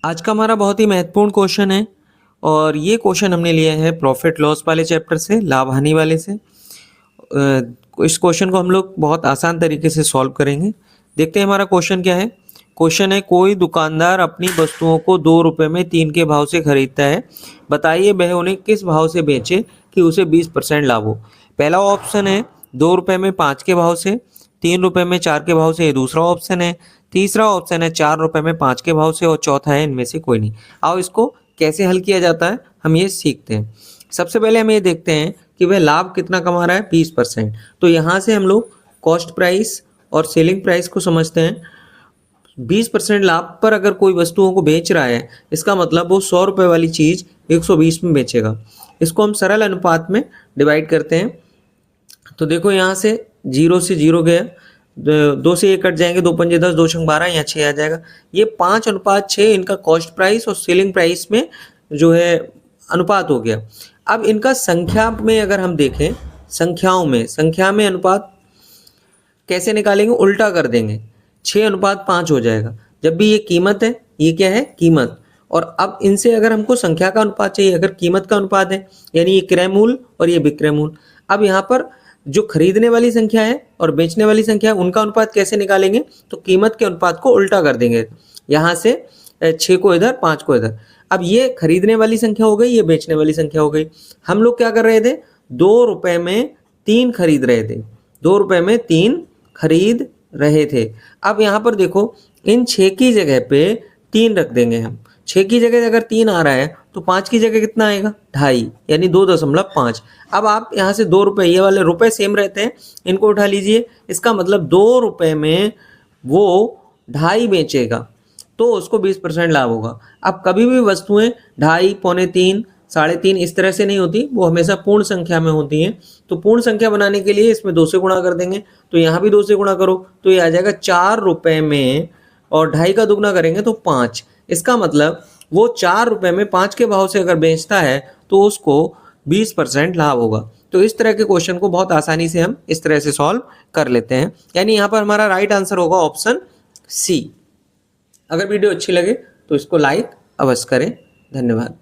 आज का हमारा बहुत ही महत्वपूर्ण क्वेश्चन है और ये क्वेश्चन हमने लिया है प्रॉफिट लॉस वाले चैप्टर से, लाभ हानि वाले से। इस क्वेश्चन को हम लोग बहुत आसान तरीके से सॉल्व करेंगे। देखते हैं हमारा क्वेश्चन क्या है। क्वेश्चन है, कोई दुकानदार अपनी वस्तुओं को 2 रुपये में 3 के भाव से खरीदता है, बताइए वह उन्हें किस भाव से बेचे कि उसे 20% लाभ हो। पहला ऑप्शन है 2 रुपये में 5 के भाव से, 3 रुपये में 4 के भाव से, ये दूसरा ऑप्शन है। तीसरा ऑप्शन है 4 रुपये में 5 के भाव से और चौथा है इनमें से कोई नहीं। आओ इसको कैसे हल किया जाता है हम ये सीखते हैं। सबसे पहले हम ये देखते हैं कि वह लाभ कितना कमा रहा है, 20%। तो यहाँ से हम लोग कॉस्ट प्राइस और सेलिंग प्राइस को समझते हैं। 20% लाभ पर अगर कोई वस्तुओं को बेच रहा है, इसका मतलब वो 100 रुपये वाली चीज़ 120 में बेचेगा। इसको हम सरल अनुपात में डिवाइड करते हैं। तो देखो यहाँ से 0 से 0 गया, 2 से 1 कट जाएंगे, 2 पंजे 10, 2 छंग 12, यहाँ 6 आ जाएगा। ये 5:6 इनका कॉस्ट प्राइस और सेलिंग प्राइस में जो है अनुपात हो गया। अब इनका संख्या में अगर हम देखें, संख्या में अनुपात कैसे निकालेंगे, उल्टा कर देंगे, 6:5 हो जाएगा। जब भी ये कीमत है, ये क्या है, कीमत। और अब इनसे अगर हमको संख्या का अनुपात चाहिए, अगर कीमत का अनुपात है यानी ये क्रय मूल्य और ये विक्रय मूल्य। अब यहाँ पर जो खरीदने वाली संख्या है और बेचने वाली संख्या है, उनका अनुपात कैसे निकालेंगे, तो कीमत के अनुपात को उल्टा कर देंगे। यहाँ से 6 को इधर, 5 को इधर। अब ये खरीदने वाली संख्या हो गई, ये बेचने वाली संख्या हो गई। हम लोग क्या कर रहे थे, 2 रुपये में 3 खरीद रहे थे, 2 रुपये में 3 खरीद रहे थे। अब यहाँ पर देखो, इन 6 की जगह पे 3 रख देंगे हम। 6 की जगह अगर 3 आ रहा है तो 5 की जगह कितना आएगा, 2.5, यानी 2.5। अब आप यहाँ से 2 रुपये, ये वाले रुपए सेम रहते हैं, इनको उठा लीजिए। इसका मतलब 2 रुपये में वो 2.5 बेचेगा तो उसको 20% लाभ होगा। अब कभी भी वस्तुएं 2.5, 2.25, 3.5 इस तरह से नहीं होती, वो हमेशा पूर्ण संख्या में होती हैं। तो पूर्ण संख्या बनाने के लिए इसमें 2 से गुणा कर देंगे। तो यहाँ भी 2 से गुणा करो तो ये आ जाएगा 4 रुपये में, और 2.5 का दुगना करेंगे तो 5। इसका मतलब वो 4 रुपये में 5 के भाव से अगर बेचता है तो उसको 20% लाभ होगा। तो इस तरह के क्वेश्चन को बहुत आसानी से हम इस तरह से सॉल्व कर लेते हैं। यानी यहाँ पर हमारा राइट आंसर होगा ऑप्शन सी। अगर वीडियो अच्छी लगे तो इसको लाइक अवश्य करें। धन्यवाद।